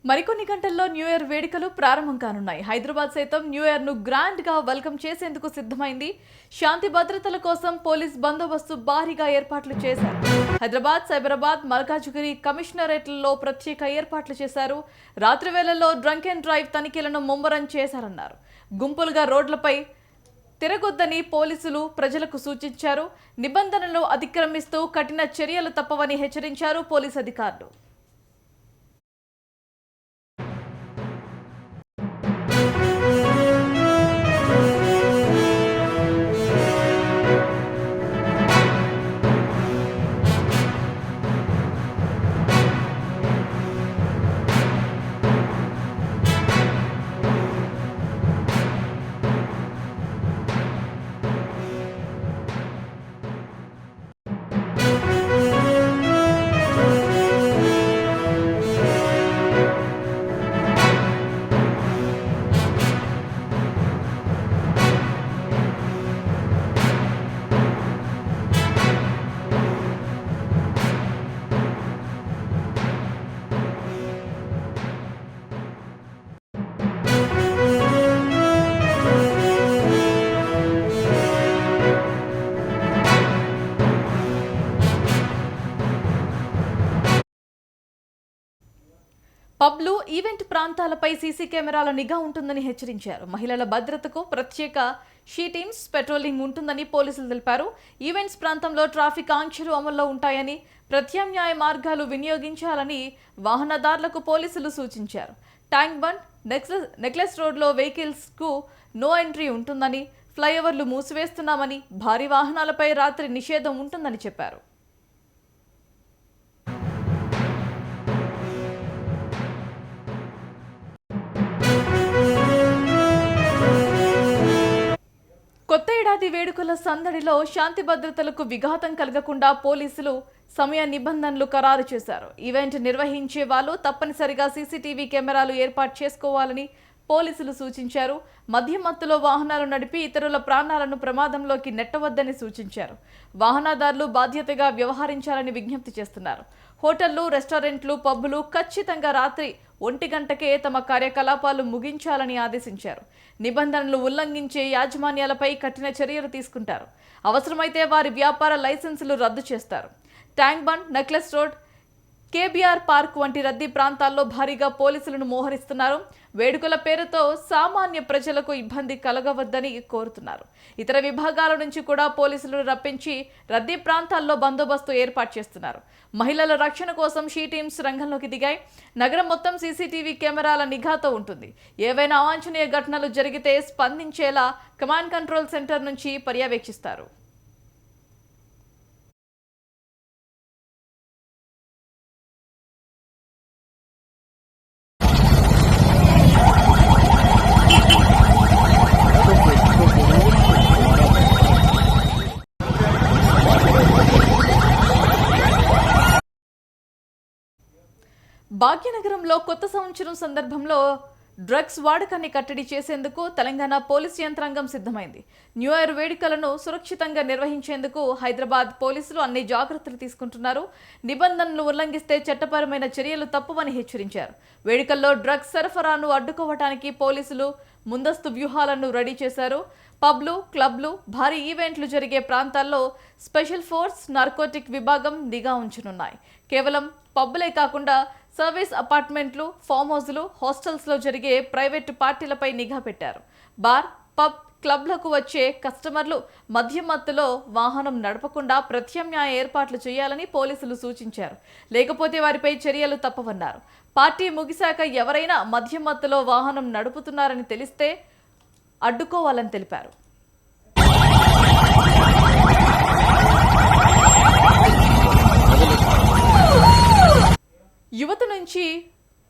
మరికొన్ని గంటల్లో new year వేడుకలు ప్రారంభం కానున్నాయి. హైదరాబాద్ సైతం న్యూ ఇయర్ ను గ్రాండ్ గా వెల్కమ్ చేసేందుకు సిద్ధమైంది. శాంతి భద్రతల కోసం పోలీస్ బందోబస్తు భారీగా ఏర్పాట్లు చేశారు. హైదరాబాద్, సైబరాబాద్, మల్కాజ్గిరి కమిషనరేట్లలో ప్రత్యేక ఏర్పాట్లు చేశారు. రాత్రి వేళల్లో డ్రంక్ అండ్ డ్రైవ్ తనిఖీలను ముమ్మరం చేశారన్నారు. గుంపులుగా రోడ్లపై తిరగొద్దని పోలీసులు ప్రజలకు సూచించారు. నిబంధనలను అతిక్రమిస్తూ కఠిన చర్యలు తప్పవని హెచ్చరించారు పోలీస్ అధికారులు. పబ్లు, ఈవెంట్ ప్రాంతాలపై సీసీ కెమెరాల నిఘా ఉంటుందని హెచ్చరించారు. మహిళల భద్రతకు ప్రత్యేక షీ టీమ్స్ పెట్రోలింగ్ ఉంటుందని పోలీసులు తెలిపారు. ఈవెంట్స్ ప్రాంతంలో ట్రాఫిక్ ఆంక్షలు అమల్లో ఉంటాయని, ప్రత్యామ్నాయ మార్గాలు వినియోగించాలని వాహనదారులకు పోలీసులు సూచించారు. ట్యాంక్ బండ్, నెక్లెస్ రోడ్లో వెహికల్స్ కు నో ఎంట్రీ ఉంటుందని, ఫ్లైఓవర్లు మూసివేస్తున్నామని, భారీ వాహనాలపై రాత్రి నిషేధం ఉంటుందని చెప్పారు. కొత్త ఏడాది వేడుకల సందడిలో శాంతి భద్రతలకు విఘాతం కలగకుండా పోలీసులు సమయ నిబంధనలు ఖరారు చేశారు. ఈవెంట్ నిర్వహించే వాళ్ళు తప్పనిసరిగా సీసీటీవీ కెమెరాలు ఏర్పాటు చేసుకోవాలని పోలీసులు సూచించారు. మద్యం మత్తులో వాహనాలు నడిపి ఇతరుల ప్రాణాలను ప్రమాదంలోకి నెట్టవద్దని సూచించారు. వాహనదారులు బాధ్యతగా వ్యవహరించాలని విజ్ఞప్తి చేస్తున్నారు. హోటళ్లు, రెస్టారెంట్లు, పబ్బులు ఖచ్చితంగా రాత్రి 1 గంటకే తమ కార్యకలాపాలు ముగించాలని ఆదేశించారు. నిబంధనలు ఉల్లంఘించే యాజమాన్యాలపై కఠిన చర్యలు తీసుకుంటారు. అవసరమైతే వారి వ్యాపార లైసెన్సులు రద్దు చేస్తారు. Tank bund, necklace road, KBR park వంటి రద్దీ ప్రాంతాల్లో భారీగా పోలీసులను మోహరిస్తున్నారు. వేడుకల పేరుతో సామాన్య ప్రజలకు ఇబ్బంది కలగవద్దని కోరుతున్నారు. ఇతర విభాగాల నుంచి కూడా పోలీసులను రప్పించి రద్దీ ప్రాంతాల్లో బందోబస్తు ఏర్పాటు చేస్తున్నారు. మహిళల రక్షణ కోసం షీ టీమ్స్ రంగంలోకి దిగాయి. నగరం మొత్తం సీసీటీవీ కెమెరాల నిఘాతో ఉంటుంది. ఏవైనా అవాంఛనీయ ఘటనలు జరిగితే స్పందించేలా కమాండ్ కంట్రోల్ సెంటర్ నుంచి పర్యవేక్షిస్తారు. భాగ్యనగరంలో కొత్త సంవత్సరం సందర్భంలో డ్రగ్స్ వాడకాన్ని కట్టడి చేసేందుకు తెలంగాణ పోలీసు యంత్రాంగం సిద్ధమైంది. న్యూ ఇయర్ వేడుకలను సురక్షితంగా నిర్వహించేందుకు హైదరాబాద్ పోలీసులు అన్ని జాగ్రత్తలు తీసుకుంటున్నారు. నిబంధనలు ఉల్లంఘిస్తే చట్టపరమైన చర్యలు తప్పవని హెచ్చరించారు. వేడుకల్లో డ్రగ్స్ సరఫరాను అడ్డుకోవడానికి పోలీసులు ముందస్తు వ్యూహాలను రెడీ చేశారు. పబ్లు, క్లబ్లు, భారీ ఈవెంట్లు జరిగే ప్రాంతాల్లో స్పెషల్ ఫోర్స్, నార్కోటిక్ విభాగం నిఘా ఉంచనున్నాయి. కేవలం పబ్బులే కాకుండా సర్వీస్ అపార్ట్మెంట్లు, ఫామ్ హౌస్లు, హాస్టల్స్లో జరిగే ప్రైవేటు పార్టీలపై నిఘా పెట్టారు. బార్, పబ్, క్లబ్లకు వచ్చే కస్టమర్లు మద్యం మత్తులో వాహనం నడపకుండా ప్రత్యామ్నాయ ఏర్పాట్లు చేయాలని పోలీసులు సూచించారు. లేకపోతే వారిపై చర్యలు తప్పవన్నారు. పార్టీ ముగిశాక ఎవరైనా మద్యం మత్తులో వాహనం నడుపుతున్నారని తెలిస్తే అడ్డుకోవాలని తెలిపారు. యువత నుంచి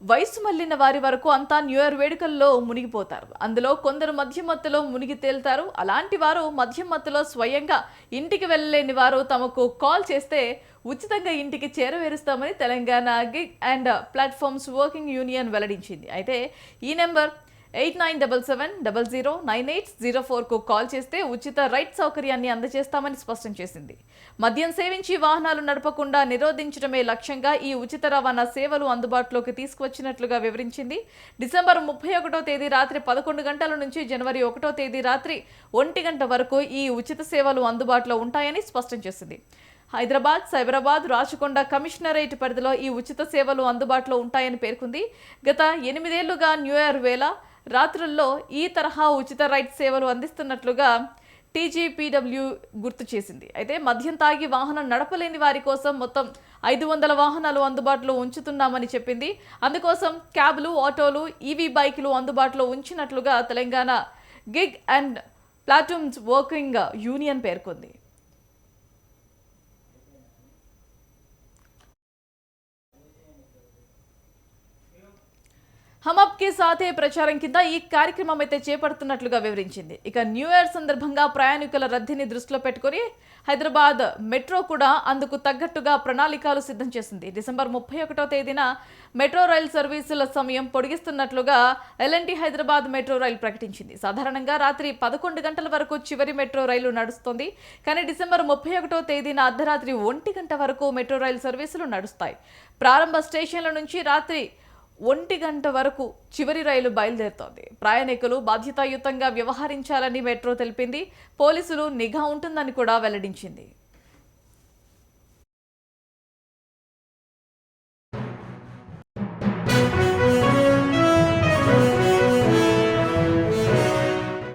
వయసు మళ్లిన వారి వరకు అంతా న్యూ ఇయర్ వేడుకల్లో మునిగిపోతారు. అందులో కొందరు మద్యం మత్తులో మునిగి తేలుతారు. అలాంటి వారు మద్యం మత్తులో స్వయంగా ఇంటికి వెళ్ళలేని వారు తమకు కాల్ చేస్తే ఉచితంగా ఇంటికి చేరవేరుస్తామని Telangana gig and platforms working union వెల్లడించింది. అయితే ఈ నెంబర్ 8977009804కు కాల్ చేస్తే ఉచిత రైడ్ సౌకర్యాన్ని అందజేస్తామని స్పష్టం చేసింది. మద్యం సేవించి వాహనాలు నడపకుండా నిరోధించడమే లక్ష్యంగా ఈ ఉచిత రవాణా సేవలు అందుబాటులోకి తీసుకువచ్చినట్లుగా వివరించింది. డిసెంబర్ 31వ తేదీ రాత్రి 11 గంటల నుంచి జనవరి 1వ తేదీ రాత్రి 1 గంట వరకు ఈ ఉచిత సేవలు అందుబాటులో ఉంటాయని స్పష్టం చేసింది. హైదరాబాద్, సైబరాబాద్, రాచకొండ కమిషనరేట్ పరిధిలో ఈ ఉచిత సేవలు అందుబాటులో ఉంటాయని పేర్కొంది. గత 8 ఏళ్లుగా న్యూ ఇయర్ వేళ రాత్రుల్లో ఈ తరహా ఉచిత రైడ్ సేవలు అందిస్తున్నట్లుగా టీజీపీడబ్ల్యూ గుర్తు చేసింది. అయితే మద్యం తాగి వాహనం నడపలేని వారి కోసం మొత్తం 500 వాహనాలు అందుబాటులో ఉంచుతున్నామని చెప్పింది. అందుకోసం క్యాబ్లు, ఆటోలు, ఈవీ బైకులు అందుబాటులో ఉంచినట్లుగా Telangana gig and platforms working union పేర్కొంది. हम आपके साथ ప్రచారం కింద ఈ కార్యక్రమం అయితే చేపడుతున్నట్లుగా వివరించింది. ఇక న్యూ ఇయర్ సందర్భంగా ప్రయాణికుల రద్దీని దృష్టిలో పెట్టుకుని హైదరాబాద్ మెట్రో కూడా అందుకు తగ్గట్టుగా ప్రణాళికలు సిద్ధం చేసింది. డిసెంబర్ 31వ తేదీన మెట్రో రైలు సర్వీసుల సమయం పొడిగిస్తున్నట్లుగా ఎల్ఎన్టీ హైదరాబాద్ మెట్రో రైలు ప్రకటించింది. సాధారణంగా రాత్రి 11 గంటల వరకు చివరి మెట్రో రైలు నడుస్తుంది. కానీ డిసెంబర్ 31వ తేదీన అర్ధరాత్రి 1 గంట వరకు మెట్రో రైలు సర్వీసులు నడుస్తాయి. ప్రారంభ స్టేషన్ల నుంచి రాత్రి 1 గంట వరకు చివరి రైలు బయలుదేరుతోంది. ప్రయాణికులు బాధ్యతాయుతంగా వ్యవహరించాలని మెట్రో తెలిపింది. పోలీసులు నిఘా ఉంటుందని కూడా వెల్లడించింది.